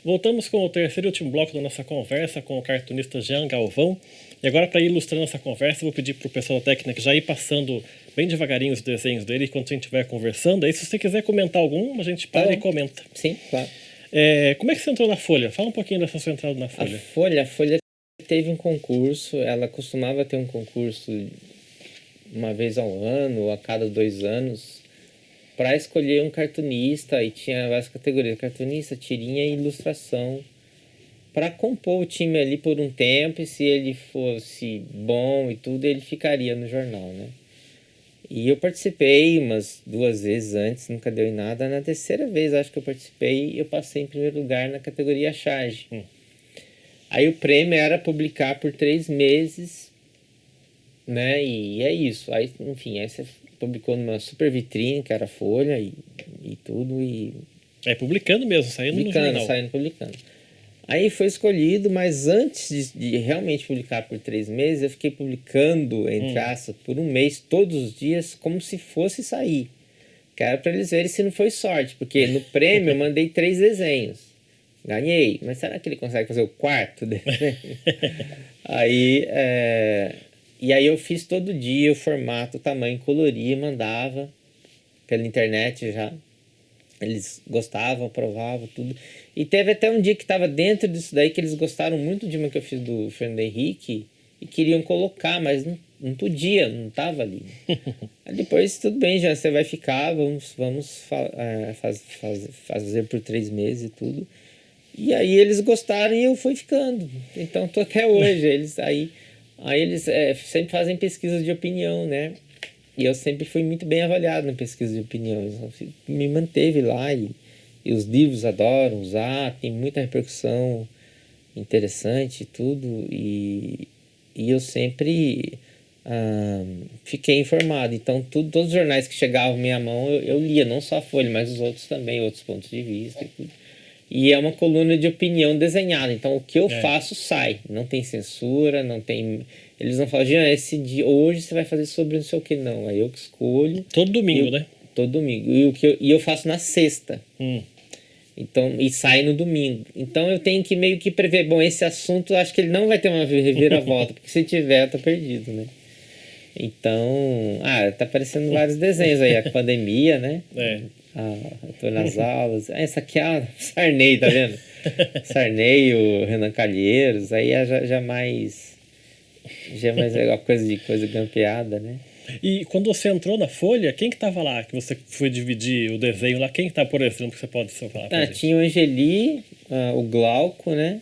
Voltamos com o terceiro e último bloco da nossa conversa com o cartunista Jean Galvão. E agora, para ilustrar nossa conversa, eu vou pedir para o pessoal da técnica já ir passando bem devagarinho os desenhos dele enquanto a gente estiver conversando. Aí, se você quiser comentar algum, a gente para e comenta. Sim, claro. Como é que você entrou na Folha? Fala um pouquinho dessa sua entrada na Folha. A Folha teve um concurso, ela costumava ter um concurso uma vez ao ano, ou a cada 2 anos, para escolher um cartunista, e tinha várias categorias, cartunista, tirinha e ilustração, para compor o time ali por um tempo, e se ele fosse bom e tudo, ele ficaria no jornal, né? E eu participei umas 2 vezes antes, nunca deu em nada. Na terceira vez, acho que eu participei, eu passei em primeiro lugar na categoria charge. Aí o prêmio era publicar por 3 meses, né? E é isso. Aí, enfim, aí você publicou numa super vitrine, que era a Folha e tudo. Publicando mesmo, saindo no jornal. Publicando. Aí foi escolhido, mas antes de realmente publicar por 3 meses, eu fiquei publicando, entre aspas, por 1 mês, todos os dias, como se fosse sair. Que era para eles verem se não foi sorte, porque no prêmio eu mandei 3 desenhos. Ganhei, mas será que ele consegue fazer o 4º desenho? E aí eu fiz todo dia o formato, o tamanho, coloria, mandava pela internet já. Eles gostavam, aprovavam, tudo. E teve até um dia que estava dentro disso daí, que eles gostaram muito de uma que eu fiz do Fernando Henrique e queriam colocar, mas não podia, não estava ali. Aí depois, tudo bem, já você vai ficar, vamos fazer por 3 meses e tudo. E aí eles gostaram e eu fui ficando. Então tô até hoje. Eles sempre fazem pesquisas de opinião, né? E eu sempre fui muito bem avaliado na pesquisa de opinião. Me manteve lá e os livros adoram usar, tem muita repercussão interessante e tudo. E eu sempre fiquei informado. Então todos os jornais que chegavam à minha mão eu lia, não só a Folha, mas os outros também, outros pontos de vista e tudo. E é uma coluna de opinião desenhada. Então, o que eu faço sai. Não tem censura, não tem... Eles não falam, Jean, esse dia, hoje você vai fazer sobre não sei o que, não. É eu que escolho. Todo domingo, né? Todo domingo. E eu faço na sexta. Então, e sai no domingo. Então, eu tenho que meio que prever. Bom, esse assunto, acho que ele não vai ter uma reviravolta. Porque se tiver, eu tô perdido, né? Então... tá aparecendo vários desenhos aí. A pandemia, né? Tô nas aulas. Essa aqui é a Sarney, tá vendo? Sarney, o Renan Calheiros. Aí já é mais legal, coisa grampeada, né? E quando você entrou na Folha, quem que tava lá? Que você foi dividir o desenho lá? Quem que tá, por exemplo, que você pode falar pra gente? Tinha o Angeli, o Glauco, né?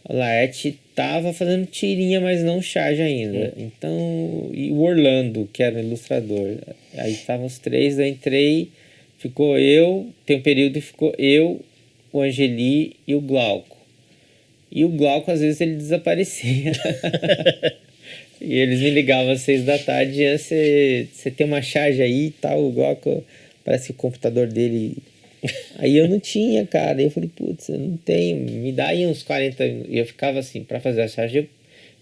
O Laerte tava fazendo tirinha, mas não charge ainda. Então, e o Orlando, que era o ilustrador. Aí estavam os 3, eu entrei... Ficou eu, tem um período que ficou eu, o Angeli e o Glauco. E o Glauco, às vezes, ele desaparecia. E eles me ligavam às 6 da tarde, você tem uma charge aí e tal, o Glauco, parece que o computador dele... Aí eu não tinha, cara. Eu falei, putz, eu não tenho, me dá aí uns 40 minutos. E eu ficava assim, para fazer a charge,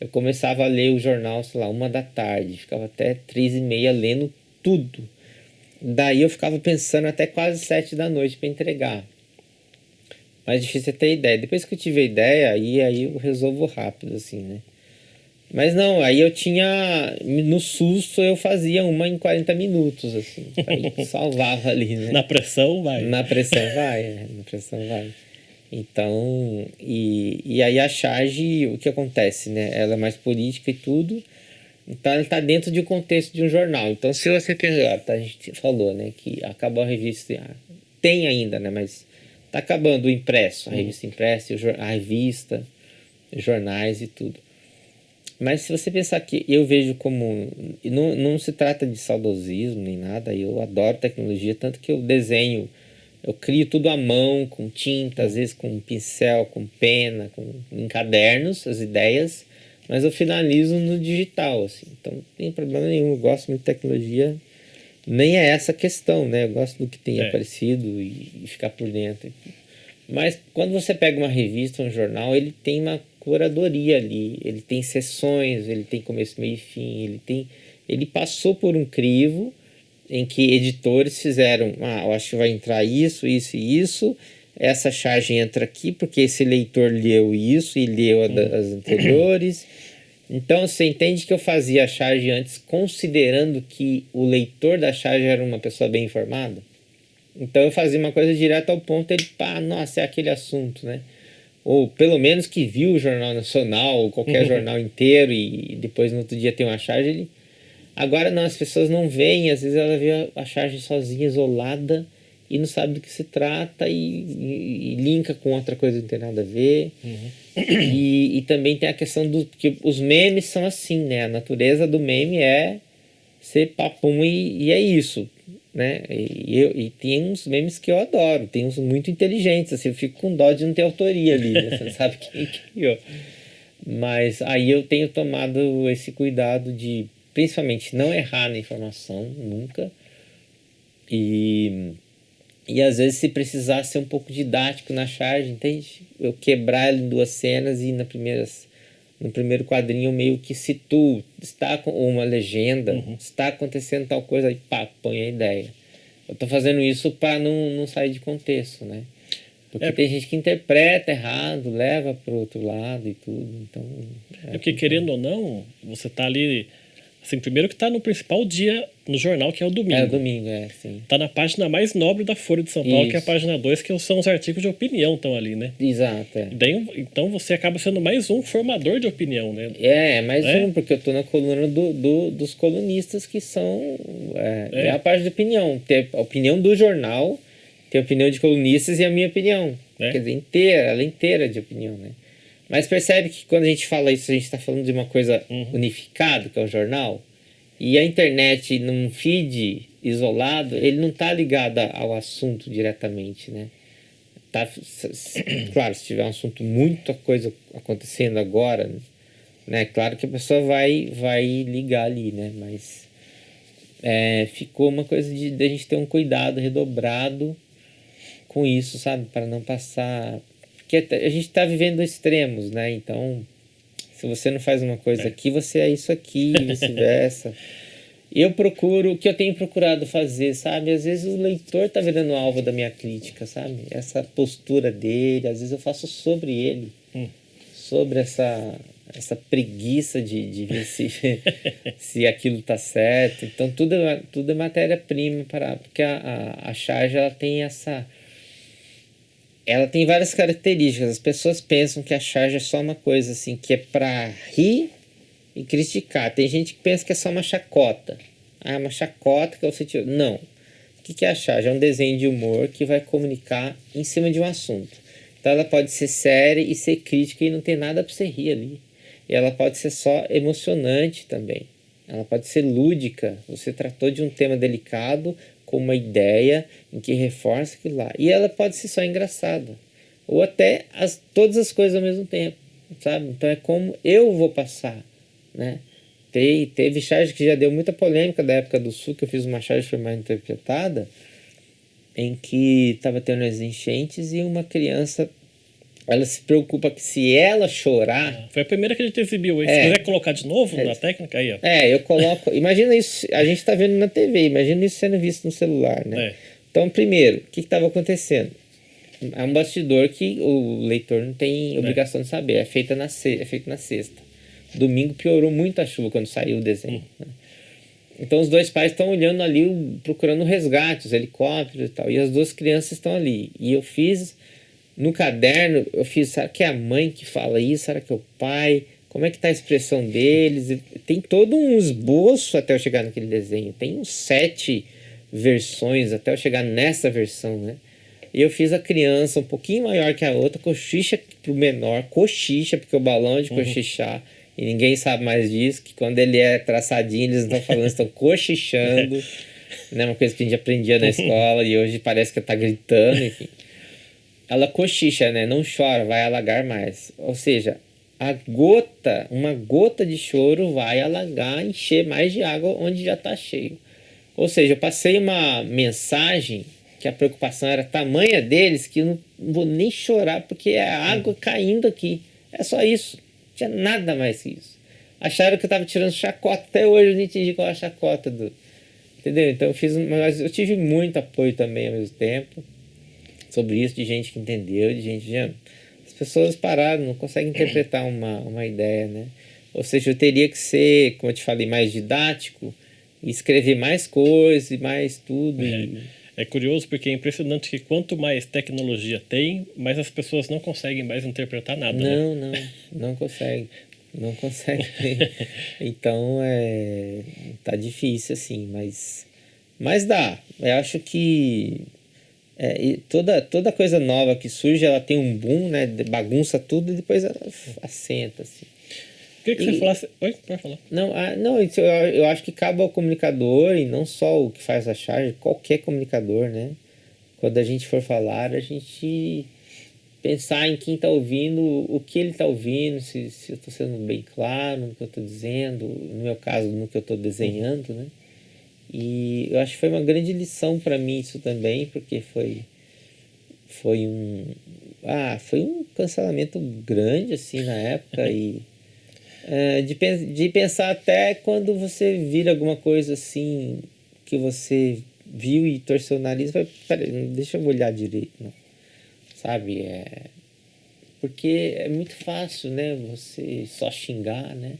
eu começava a ler o jornal, sei lá, 1 da tarde, ficava até 3h30 lendo tudo. Daí eu ficava pensando até quase 7 da noite para entregar. Mas difícil é ter ideia. Depois que eu tive a ideia, aí eu resolvo rápido, assim, né? Mas não, aí eu tinha... No susto eu fazia uma em 40 minutos, assim. Aí salvava ali, né? Na pressão vai. Na pressão vai. Então... E aí a charge, o que acontece, né? Ela é mais política e tudo... Então, ela está dentro de um contexto de um jornal. Então, se você pensar, a gente falou, né, que acabou a revista, tem ainda, né, mas está acabando o impresso, a revista impressa, a revista, os jornais e tudo. Mas se você pensar que eu vejo como... Não se trata de saudosismo nem nada, eu adoro tecnologia, tanto que eu desenho, eu crio tudo à mão, com tinta, às vezes com pincel, com pena, em cadernos, as ideias... Mas eu finalizo no digital, assim. Então, não tem problema nenhum. Eu gosto muito de tecnologia. Nem é essa a questão, né? Eu gosto do que tem aparecido e ficar por dentro. Mas quando você pega uma revista, um jornal, ele tem uma curadoria ali. Ele tem sessões, ele tem começo, meio e fim. Ele passou por um crivo em que editores fizeram... eu acho que vai entrar isso, isso e isso... essa charge entra aqui porque esse leitor leu isso e leu as anteriores. Então você entende que eu fazia a charge antes considerando que o leitor da charge era uma pessoa bem informada? Então eu fazia uma coisa direto ao ponto, ele, pá, nossa, é aquele assunto, né? Ou pelo menos que viu o Jornal Nacional, ou qualquer jornal inteiro, e depois no outro dia tem uma charge, ele... Agora não, as pessoas não veem, às vezes ela vê a charge sozinha, isolada, e não sabe do que se trata, e linka com outra coisa que não tem nada a ver. E também tem a questão do que os memes são assim, né? A natureza do meme é ser papum e é isso, né? E tem uns memes que eu adoro, tem uns muito inteligentes, assim, eu fico com dó de não ter autoria ali, né? Você não sabe quem criou. Mas aí eu tenho tomado esse cuidado de, principalmente, não errar na informação, nunca. E às vezes, se precisar ser um pouco didático na charge, entende? Eu quebrar ela em duas cenas e no primeiro quadrinho eu meio que situo, está com uma legenda, está acontecendo tal coisa, aí pá, põe a ideia. Eu tô fazendo isso para não sair de contexto, né? Porque tem gente que interpreta errado, leva pro outro lado e tudo, então... Porque querendo ou não, você tá ali... Assim, primeiro que tá no principal dia no jornal, que é o domingo. É o domingo, sim. Tá na página mais nobre da Folha de São Paulo, que é a página 2, que são os artigos de opinião estão ali, né? Exato, Então você acaba sendo mais um formador de opinião, né? Mais um, porque eu tô na coluna dos colunistas que são... É a parte de opinião. Tem a opinião do jornal, tem a opinião de colunistas e a minha opinião. Quer dizer, ela é inteira de opinião, né? Mas percebe que quando a gente fala isso, a gente está falando de uma coisa unificada, que é o jornal, e a internet num feed isolado, ele não está ligado ao assunto diretamente, né? Claro, se tiver um assunto, muita coisa acontecendo agora, né? Claro que a pessoa vai ligar ali, né? Mas ficou uma coisa de a gente ter um cuidado redobrado com isso, sabe? Para não passar... Porque a gente está vivendo extremos, né? Então, se você não faz uma coisa aqui, você é isso aqui, vice-versa. Eu procuro, o que eu tenho procurado fazer, sabe? Às vezes o leitor tá virando alvo da minha crítica, sabe? Essa postura dele, às vezes eu faço sobre ele. Sobre essa preguiça de ver se aquilo tá certo. Então, tudo é matéria-prima, porque a charge, ela tem essa... Ela tem várias características. As pessoas pensam que a charge é só uma coisa assim, que é para rir e criticar. Tem gente que pensa que é só uma chacota. Ah, é uma chacota que você tirou. Não. O que é a charge? É um desenho de humor que vai comunicar em cima de um assunto. Então ela pode ser séria e ser crítica e não tem nada para você rir ali. E ela pode ser só emocionante também. Ela pode ser lúdica. Você tratou de um tema delicado com uma ideia em que reforça aquilo lá. E ela pode ser só engraçada. Ou até todas as coisas ao mesmo tempo, sabe? Então é como eu vou passar, né? Teve charge que já deu muita polêmica da época do Sul, que eu fiz uma charge que foi mais interpretada, em que estava tendo as enchentes e uma criança... Ela se preocupa que se ela chorar... Foi a primeira que a gente exibiu. Se quiser colocar de novo na técnica, aí, ó. Eu coloco... Imagina isso, a gente está vendo na TV, imagina isso sendo visto no celular, né? Então, primeiro, o que estava acontecendo? É um bastidor que o leitor não tem obrigação de saber. É feito na sexta. Domingo piorou muito a chuva quando saiu o desenho. Né? Então, os dois pais estão olhando ali, procurando resgate, os helicópteros e tal. E as duas crianças estão ali. E eu fiz... No caderno, será que é a mãe que fala isso? Será que é o pai? Como é que tá a expressão deles? Tem todo um esboço até eu chegar naquele desenho. Tem uns 7 versões até eu chegar nessa versão, né? E eu fiz a criança um pouquinho maior que a outra, cochicha pro menor, cochicha, porque o balão é de cochichar. E ninguém sabe mais disso, que quando ele é traçadinho, eles não estão falando, estão cochichando. Né? Uma coisa que a gente aprendia na escola e hoje parece que tá gritando, enfim. Ela cochicha, né? Não chora, vai alagar mais. Ou seja, uma gota de choro vai alagar, encher mais de água onde já está cheio. Ou seja, eu passei uma mensagem que a preocupação era tamanha deles que eu não vou nem chorar porque é a água caindo aqui. É só isso. Não tinha nada mais que isso. Acharam que eu estava tirando chacota. Até hoje eu não entendi qual é a chacota. Entendeu? Então mas eu tive muito apoio também ao mesmo tempo. sobre isso, de gente que entendeu, de gente... As pessoas pararam, não conseguem interpretar uma ideia, né? Ou seja, eu teria que ser, como eu te falei, mais didático, e escrever mais coisas e mais tudo. É curioso porque é impressionante que quanto mais tecnologia tem, mais as pessoas não conseguem mais interpretar nada, né? Não consegue. Não consegue. Então, tá difícil, assim, mas dá. Eu acho que e toda coisa nova que surge, ela tem um boom, né? Bagunça tudo e depois ela assenta, assim. Queria que você falasse... Oi, pode falar. Não, isso eu acho que cabe ao comunicador, e não só o que faz a charge, qualquer comunicador, né? Quando a gente for falar, a gente pensar em quem está ouvindo, o que ele está ouvindo, se eu estou sendo bem claro no que eu estou dizendo, no meu caso, no que eu estou desenhando, né? E eu acho que foi uma grande lição para mim isso também, porque foi um cancelamento grande, assim, na época, e de pensar até quando você vira alguma coisa assim que você viu e torceu o nariz, peraí, deixa eu olhar direito, não. Sabe? Porque é muito fácil, né? Você só xingar, né?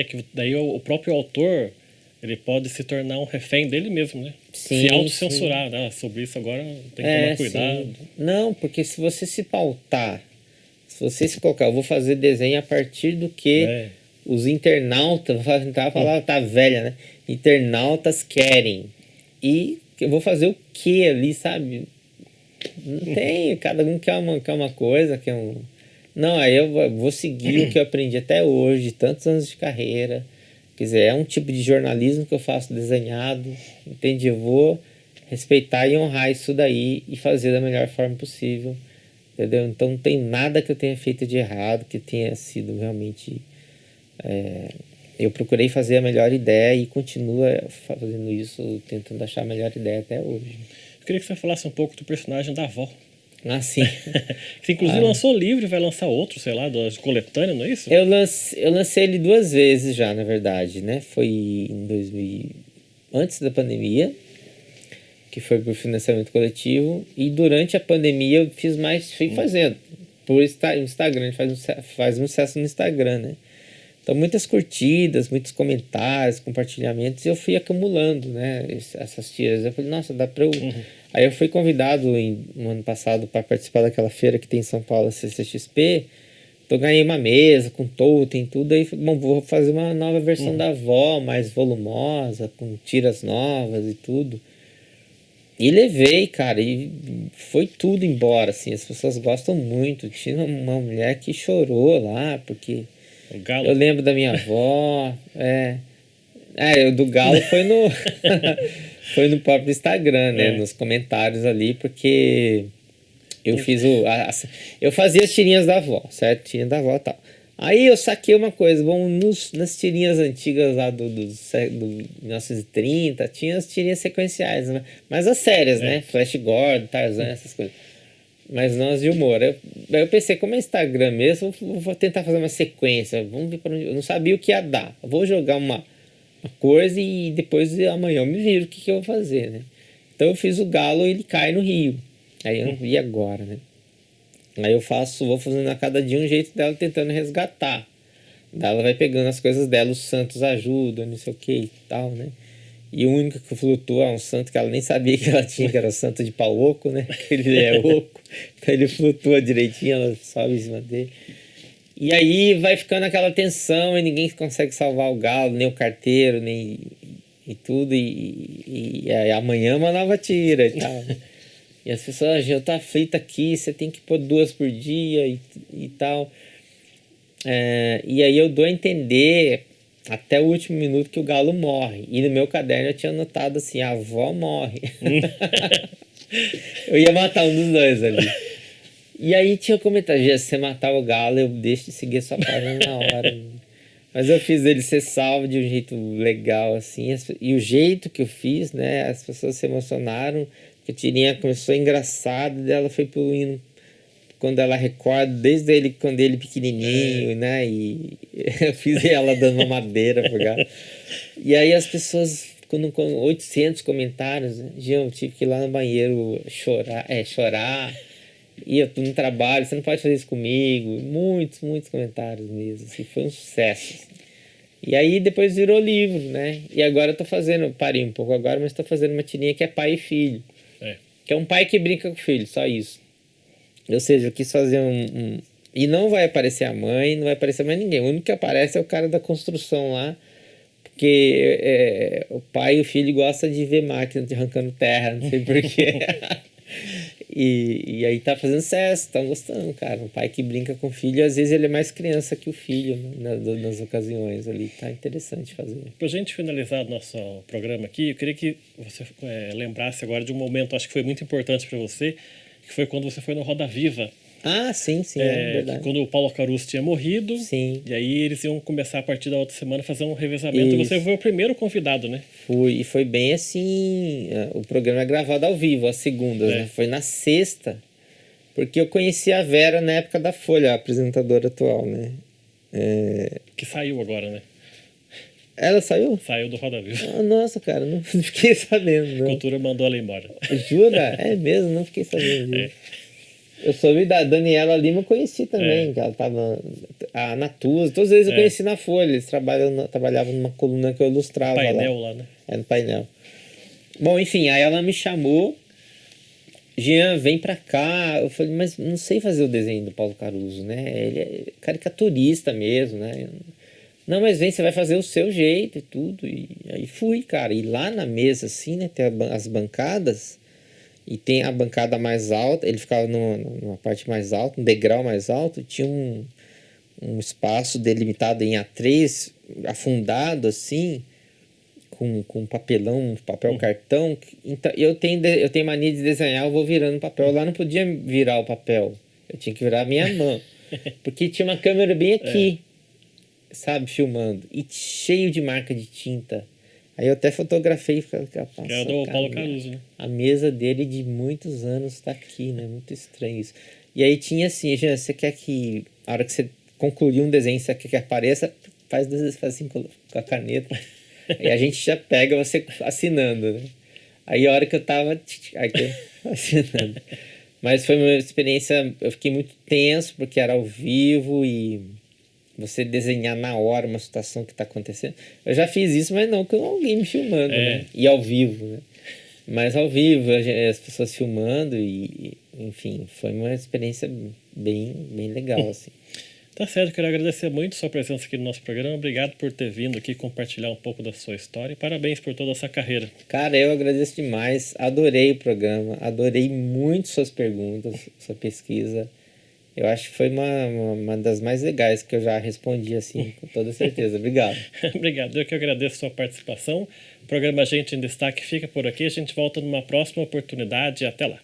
Que daí o próprio autor, ele pode se tornar um refém dele mesmo, né? Sim, se autocensurar, né? Sobre isso agora tem que tomar cuidado. Sim. Não, porque se você se pautar, se você se colocar, eu vou fazer desenho a partir do que os internautas, vou tentar a palavra tá velha, né? Internautas querem. E eu vou fazer o que ali, sabe? Não tem, cada um quer uma coisa, quer um... Não, aí eu vou seguir o que eu aprendi até hoje, tantos anos de carreira. Quer dizer, é um tipo de jornalismo que eu faço desenhado, entende? Eu vou respeitar e honrar isso daí e fazer da melhor forma possível, entendeu? Então não tem nada que eu tenha feito de errado, que tenha sido realmente... eu procurei fazer a melhor ideia e continuo fazendo isso, tentando achar a melhor ideia até hoje. Eu queria que você falasse um pouco do personagem da avó. Ah, sim. Você inclusive lançou livro e vai lançar outro, sei lá, das coletâneas, não é isso? Eu lancei ele 2 vezes já, na verdade, né? Foi em 2000, antes da pandemia, que foi por financiamento coletivo, e durante a pandemia eu fui fazendo por Instagram, a gente faz um sucesso no Instagram, né? Então muitas curtidas, muitos comentários, compartilhamentos, e eu fui acumulando, né, essas tiras. Eu falei, nossa, dá pra eu... Aí eu fui convidado no ano passado para participar daquela feira que tem em São Paulo, a CCXP. Então eu ganhei uma mesa com totem e tudo. Aí, bom, vou fazer uma nova versão da avó, mais volumosa, com tiras novas e tudo. E levei, cara, e foi tudo embora, assim. As pessoas gostam muito. Tinha uma mulher que chorou lá, porque... O galo. Eu lembro da minha avó, o do galo foi no foi no próprio Instagram, né, nos comentários ali, porque eu fiz eu fazia as tirinhas da avó, certo? Tirinha da avó e tal. Aí eu saquei uma coisa, bom, nas tirinhas antigas lá do 1930, tinha as tirinhas sequenciais, né? Mas as sérias, né? Flash Gordon, Tarzan, essas coisas. Mas não as de humor. Eu pensei, como é Instagram mesmo, vou tentar fazer uma sequência. Vamos ver para onde. Eu não sabia o que ia dar. Eu vou jogar uma coisa e depois amanhã eu me viro o que eu vou fazer, né? Então eu fiz o galo e ele cai no rio. Aí eu vi agora, né? Aí eu vou fazendo a cada dia um jeito dela tentando resgatar. Daí ela vai pegando as coisas dela, os santos ajudam, não sei o que e tal, né? E o único que flutua é um santo que ela nem sabia que ela tinha, que era o santo de pau oco, né? Que ele é oco. Então ele flutua direitinho, ela sobe em cima dele. E aí vai ficando aquela tensão e ninguém consegue salvar o galo, nem o carteiro, nem e tudo. E aí amanhã uma nova tira e tal. E as pessoas, eu tô aflita aqui, você tem que pôr 2 por dia e tal. E aí eu dou a entender até o último minuto que o galo morre. E no meu caderno eu tinha anotado assim, a avó morre. Eu ia matar um dos dois ali. E aí tinha comentário, se você matar o galo, eu deixo de seguir a sua página na hora. Mas eu fiz ele ser salvo de um jeito legal, assim. E o jeito que eu fiz, né, as pessoas se emocionaram, porque a tirinha começou engraçada, e ela foi poluindo quando ela recorda, desde ele quando ele pequenininho, né? E eu fiz ela dando uma madeira pro gato. E aí as pessoas, com 800 comentários, né? Eu tive que ir lá no banheiro chorar. E eu tô no trabalho, você não pode fazer isso comigo. Muitos comentários mesmo, assim, foi um sucesso. Assim. E aí depois virou livro, né? E agora eu tô fazendo, parei um pouco agora, mas tô fazendo uma tirinha que é pai e filho. Que é um pai que brinca com o filho, só isso. Ou seja, eu quis fazer E não vai aparecer a mãe, não vai aparecer mais ninguém. O único que aparece é o cara da construção lá, porque o pai e o filho gostam de ver máquina arrancando terra, não sei porquê. E aí tá fazendo sucesso, estão gostando, cara. Um pai que brinca com o filho, às vezes ele é mais criança que o filho, né, nas ocasiões ali. Tá interessante fazer. Pra gente finalizar o nosso programa aqui, eu queria que você lembrasse agora de um momento, acho que foi muito importante para você, que foi quando você foi no Roda Viva. Ah, sim, é verdade. Quando o Paulo Caruso tinha morrido. Sim. E aí eles iam começar a partir da outra semana a fazer um revezamento. Isso. E você foi o primeiro convidado, né? E foi bem assim, o programa é gravado ao vivo, às segundas, né? Foi na sexta, porque eu conheci a Vera na época da Folha, a apresentadora atual, né? Que saiu agora, né? Ela saiu? Saiu do Roda Viva. Ah, nossa, cara, não fiquei sabendo, não. A Cultura mandou ela embora. Jura? É mesmo? Não fiquei sabendo. Eu soube da Daniela Lima, eu conheci também, que ela tava... A Natuza, todas as vezes eu conheci na Folha, eles trabalhavam numa coluna que eu ilustrava painel lá, né? No painel. Bom, enfim, aí ela me chamou, Jean, vem pra cá. Eu falei, mas não sei fazer o desenho do Paulo Caruso, né? Ele é caricaturista mesmo, né? Não, mas vem, você vai fazer o seu jeito e tudo. E aí fui, cara. E lá na mesa, assim, né, tem as bancadas... E tem a bancada mais alta, ele ficava numa parte mais alta, um degrau mais alto, tinha um espaço delimitado em A3, afundado assim, com papelão, papel cartão. Então, eu tenho mania de desenhar, eu vou virando papel. Lá não podia virar o papel, eu tinha que virar a minha mão, porque tinha uma câmera bem aqui, sabe, filmando, e cheio de marca de tinta. Aí eu até fotografei e falei, que é do Paulo Caruso, né? A mesa dele de muitos anos está aqui, né? Muito estranho isso. E aí tinha assim, Jean, você quer que, a hora que você concluir um desenho, você quer que apareça, faz assim com a caneta. E a gente já pega você assinando, né? Aí a hora que eu tava assinando. Mas foi uma experiência, eu fiquei muito tenso, porque era ao vivo e... você desenhar na hora uma situação que está acontecendo. Eu já fiz isso, mas não com alguém me filmando, né? E ao vivo, né? Mas ao vivo, as pessoas filmando e enfim, foi uma experiência bem legal, assim. Tá certo, quero agradecer muito a sua presença aqui no nosso programa. Obrigado por ter vindo aqui compartilhar um pouco da sua história e parabéns por toda essa carreira. Cara, eu agradeço demais, adorei o programa, adorei muito suas perguntas, sua pesquisa. Eu acho que foi uma das mais legais que eu já respondi, assim, com toda certeza. Obrigado. Obrigado. Eu que agradeço a sua participação. O programa Gente em Destaque fica por aqui. A gente volta numa próxima oportunidade. Até lá.